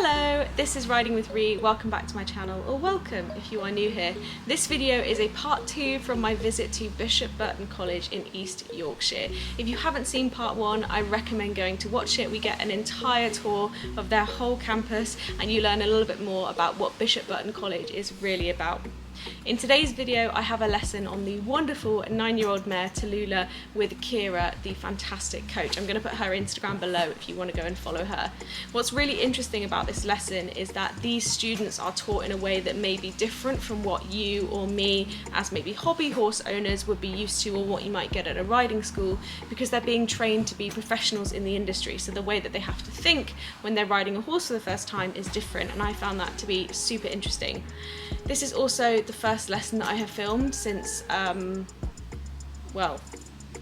Hello, this is Riding with Ree. Welcome back to my channel, or welcome if you are new here. This video is a part 2 from my visit to Bishop Burton College in East Yorkshire. If you haven't seen part 1, I recommend going to watch it. We get an entire tour of their whole campus and you learn a little bit more about what Bishop Burton College is really about. In today's video, I have a lesson on the wonderful 9-year-old mare Tallulah with Kira, the fantastic coach. I'm going to put her Instagram below if you want to go and follow her. What's really interesting about this lesson is that these students are taught in a way that may be different from what you or me as maybe hobby horse owners would be used to, or what you might get at a riding school, because they're being trained to be professionals in the industry. So the way that they have to think when they're riding a horse for the first time is different, and I found that to be super interesting. This is also the first lesson that I have filmed since,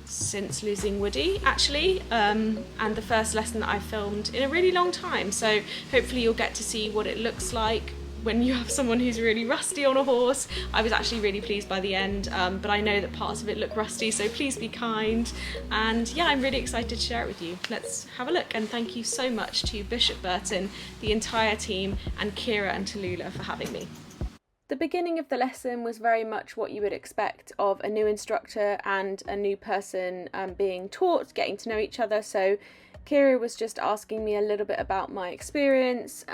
since losing Woody, actually, and the first lesson that I've filmed in a really long time. So hopefully you'll get to see what it looks like when you have someone who's really rusty on a horse. I was actually really pleased by the end, but I know that parts of it look rusty, so please be kind. And yeah, I'm really excited to share it with you. Let's have a look, and thank you so much to Bishop Burton, the entire team, and Kira and Tallulah for having me. The beginning of the lesson was very much what you would expect of a new instructor and a new person being taught, getting to know each other. So Kira was just asking me a little bit about my experience,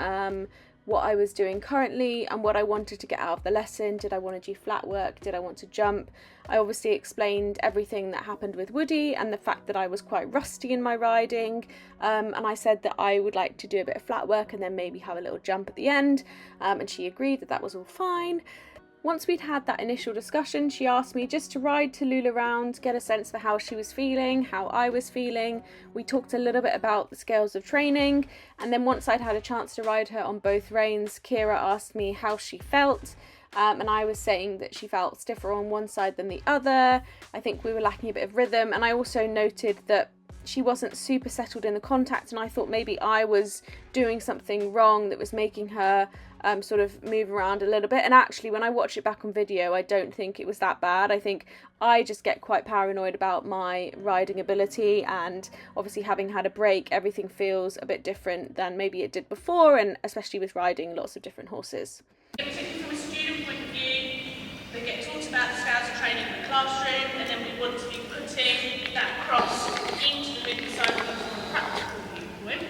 what I was doing currently and what I wanted to get out of the lesson. Did I want to do flat work? Did I want to jump? I obviously explained everything that happened with Woody and the fact that I was quite rusty in my riding, and I said that I would like to do a bit of flat work and then maybe have a little jump at the end, and she agreed that that was all fine. Once we'd had that initial discussion, she asked me just to ride Tallulah around, get a sense for how she was feeling, how I was feeling. We talked a little bit about the scales of training, and then once I'd had a chance to ride her on both reins, Kira asked me how she felt, and I was saying that she felt stiffer on one side than the other. I think we were lacking a bit of rhythm, and I also noted that she wasn't super settled in the contact, and I thought maybe I was doing something wrong that was making her sort of move around a little bit. And actually, when I watch it back on video, I don't think it was that bad. I think I just get quite paranoid about my riding ability, and obviously having had a break, everything feels a bit different than maybe it did before, and especially with riding lots of different horses. Particularly from a student point of view, they get taught about the scales of training in the classroom, and then we want to be putting that across into the moving side of from a practical viewpoint.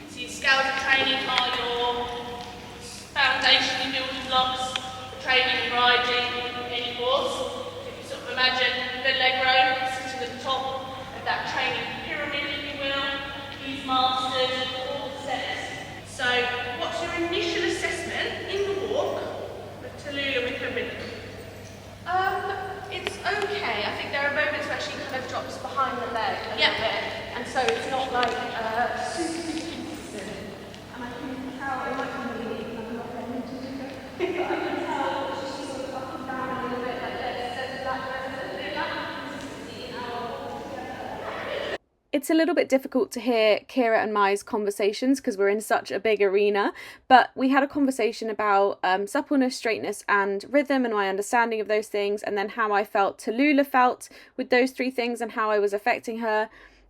So your scales of training are your foundation building blocks for training and riding any horse. So if you sort of imagine the leg row sitting at the top of that training pyramid, if you will, these masters, all the sets. So what's your initial assessment in the walk with Tallulah with her rhythm? It's okay. I think there are moments where she kind of drops behind the leg a little bit, and so it's not like super consistent. And I can tell it might be really, I'm not going to do it, but I can tell she's sort of up and down a little bit like this. There's a lack of consistency in our walk together. It's a little bit difficult to hear Kira and Mai's conversations because we're in such a big arena, but we had a conversation about suppleness, straightness and rhythm, and my understanding of those things, and then how I felt Tallulah felt with those three things and how I was affecting her.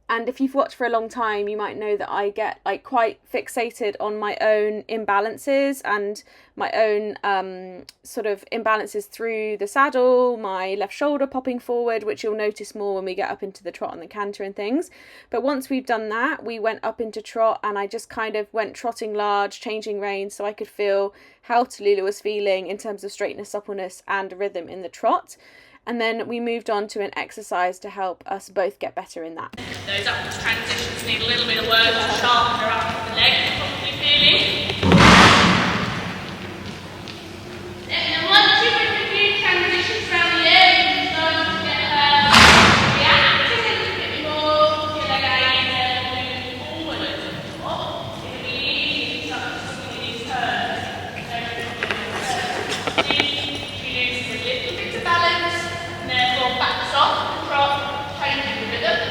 And if you've watched for a long time, you might know that I get like quite fixated on my own imbalances and my own sort of imbalances through the saddle, my left shoulder popping forward, which you'll notice more when we get up into the trot and the canter and things. But once we've done that, we went up into trot, and I just kind of went trotting large, changing reins so I could feel how Tallulah was feeling in terms of straightness, suppleness and rhythm in the trot. And then we moved on to an exercise to help us both get better in that. Those upwards transitions need a little bit of work to sharpen her up with the leg, you're probably feeling. And then once you've got a few transitions around the air, you can start to get her reacting a little bit more, feel like moving forward at the top. It'll be easy to start to swing these turns. She loses a little bit of balance, and therefore backs off the trot, changing the rhythm.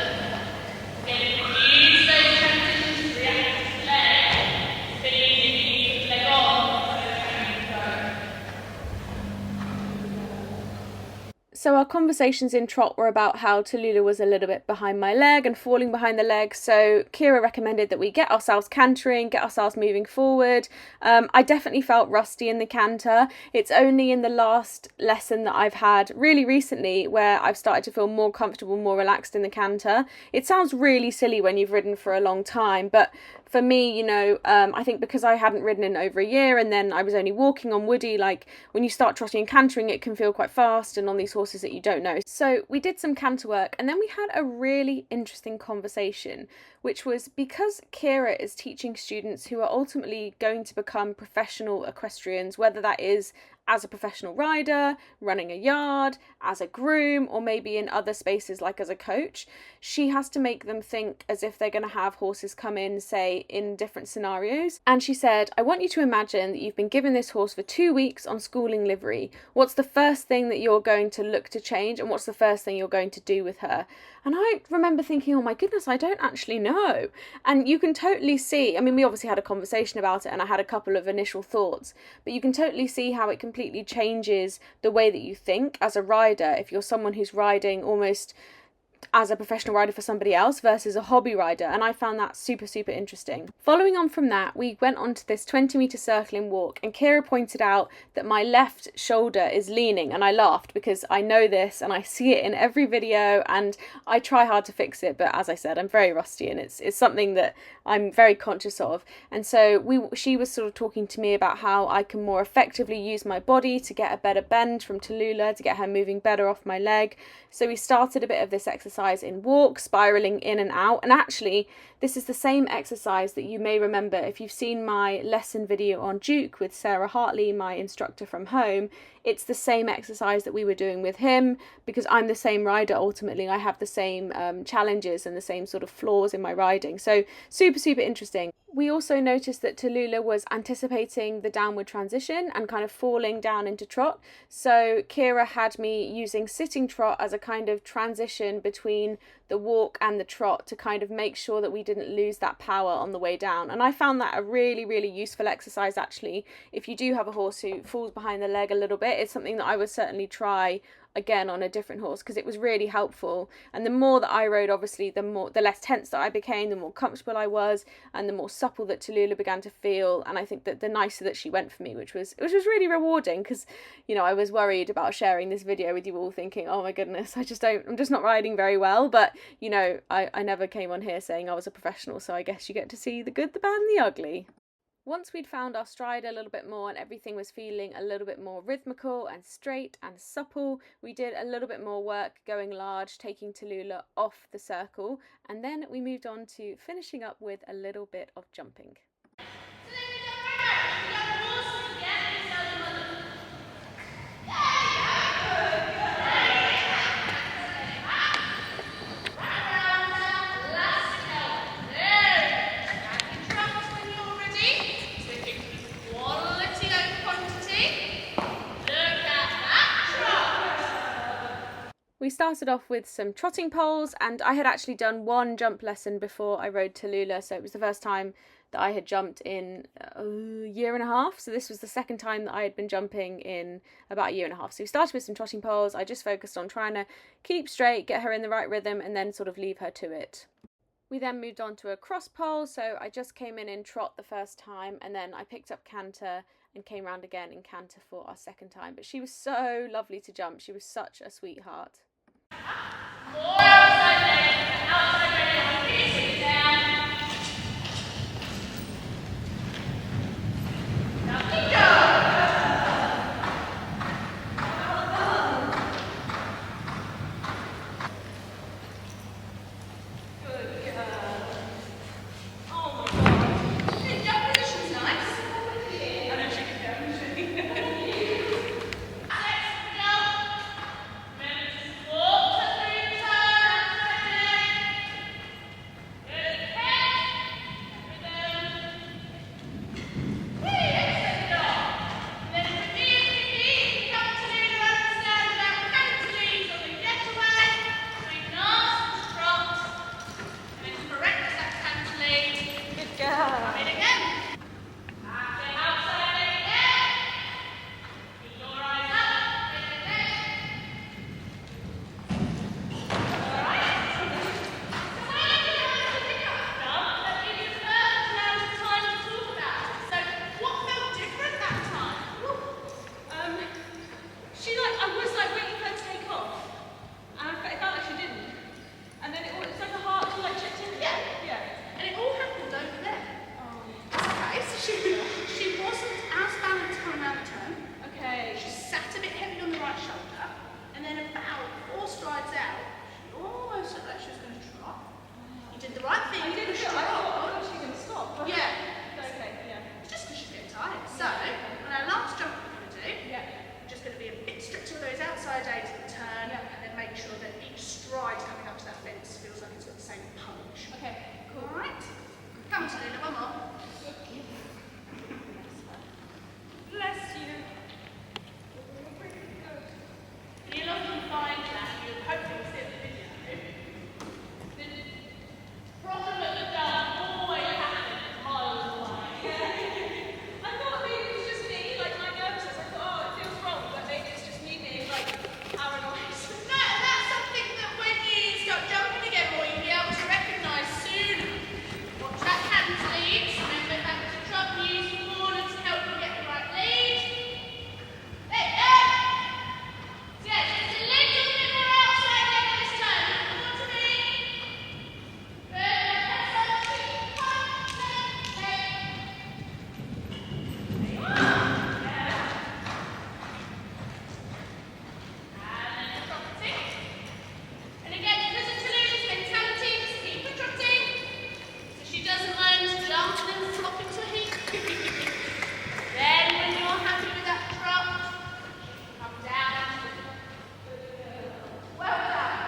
Again, use those transitions to react to the leg. So our conversations in Trot were about how Tallulah was a little bit behind my leg and falling behind the leg. So Kira recommended that we get ourselves cantering, get ourselves moving forward. I definitely felt rusty in the canter. It's only in the last lesson that I've had really recently where I've started to feel more comfortable, more relaxed in the canter. It sounds really silly when you've ridden for a long time, but for me, you know, I think because I hadn't ridden in over a year and then I was only walking on woody, like when you start trotting and cantering, it can feel quite fast and on these horses that you don't know. So we did some canter work and then we had a really interesting conversation, which was because Kira is teaching students who are ultimately going to become professional equestrians, whether that is as a professional rider, running a yard, as a groom, or maybe in other spaces like as a coach, she has to make them think as if they're going to have horses come in, say, in different scenarios. And she said, I want you to imagine that you've been given this horse for 2 weeks on schooling livery. What's the first thing that you're going to look to change, and what's the first thing you're going to do with her? And I remember thinking, oh my goodness, I don't actually know. And you can totally see, I mean, we obviously had a conversation about it and I had a couple of initial thoughts, but you can totally see how it completely changes the way that you think as a rider if you're someone who's riding almost as a professional rider for somebody else versus a hobby rider, and I found that super interesting. Following on from that, we went on to this 20-meter circling walk and Kira pointed out that my left shoulder is leaning, and I laughed because I know this and I see it in every video and I try hard to fix it, but as I said, I'm very rusty and it's something that I'm very conscious of. And so she was sort of talking to me about how I can more effectively use my body to get a better bend from Tallulah, to get her moving better off my leg. So we started a bit of this exercise in walk, spiraling in and out. And actually, this is the same exercise that you may remember if you've seen my lesson video on Duke with Sarah Hartley, my instructor from home. It's the same exercise that we were doing with him because I'm the same rider ultimately. I have the same challenges and the same sort of flaws in my riding. So super interesting. We also noticed that Tallulah was anticipating the downward transition and kind of falling down into trot. So Kira had me using sitting trot as a kind of transition between the walk and the trot to kind of make sure that we didn't lose that power on the way down. And I found that a really useful exercise actually. If you do have a horse who falls behind the leg a little bit, it's something that I would certainly try again on a different horse because it was really helpful. And the more that I rode, obviously the less tense that I became, the more comfortable I was, and the more supple that Tallulah began to feel. And I think that the nicer that she went for me, which was really rewarding because, you know, I was worried about sharing this video with you all thinking, oh my goodness, I'm just not riding very well. But you know, I never came on here saying I was a professional, so I guess you get to see the good, the bad and the ugly. Once we'd found our stride a little bit more and everything was feeling a little bit more rhythmical and straight and supple, we did a little bit more work going large, taking Tallulah off the circle, and then we moved on to finishing up with a little bit of jumping. We started off with some trotting poles, and I had actually done one jump lesson before I rode Tallulah, so it was the first time that I had jumped in a year and a half. So this was the second time that I had been jumping in about a year and a half. So we started with some trotting poles. I just focused on trying to keep straight, get her in the right rhythm, and then sort of leave her to it. We then moved on to a cross pole, so I just came in trot the first time, and then I picked up Canter and came round again in Canter for our second time. But she was so lovely to jump. She was such a sweetheart. More outside leg, outside leg, finish it down. Now keep going. Good girl. Oh my God. Hey, jump position's nice. I know she can go, isn't she? Good. right shoulder, and then about 4 strides out, she almost looked like she was going to trot. You did the right thing. I did pushed feel, her I thought, on. oh, she's going to stop. Yeah. Okay, yeah. It's just because she's getting tired. So, on our last jump we're going to do, just going to be a bit stricter with those outside aids at the turn, and then make sure that each stride coming up to that fence feels like it's got the same punch. Okay, cool. Alright? Come on, Tallulah, one more. Bless you. You'll often find that you'll hopefully see the video. The problem at the done always happens miles away. I thought maybe it was just me, like my nervousness. I thought, oh, it feels wrong, but maybe it's just me being like paranoid. No, that's something that when you start jumping again more, you'll be able to recognise sooner. Watch that canter lead. Remember that was a trot and use your corner to help you get the right lead. There you go. So yeah, just a little bit more outside leg this time. Come on to me. Good. Press up, 2, 5, 7, 8. There you are. And trotting. And again, because of Tallulah's mentality, just keep her trotting. So she doesn't learn to jump and then flop into a heap. Then when you're happy with that trot, come down. Well done.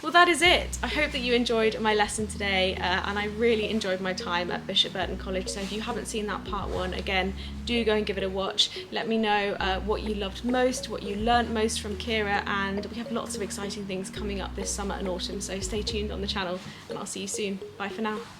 Well, that is it. I hope that you enjoyed my lesson today, and I really enjoyed my time at Bishop Burton College. So if you haven't seen that part 1, again, do go and give it a watch. Let me know what you loved most, what you learnt most from Kira, and we have lots of exciting things coming up this summer and autumn. So stay tuned on the channel, and I'll see you soon. Bye for now.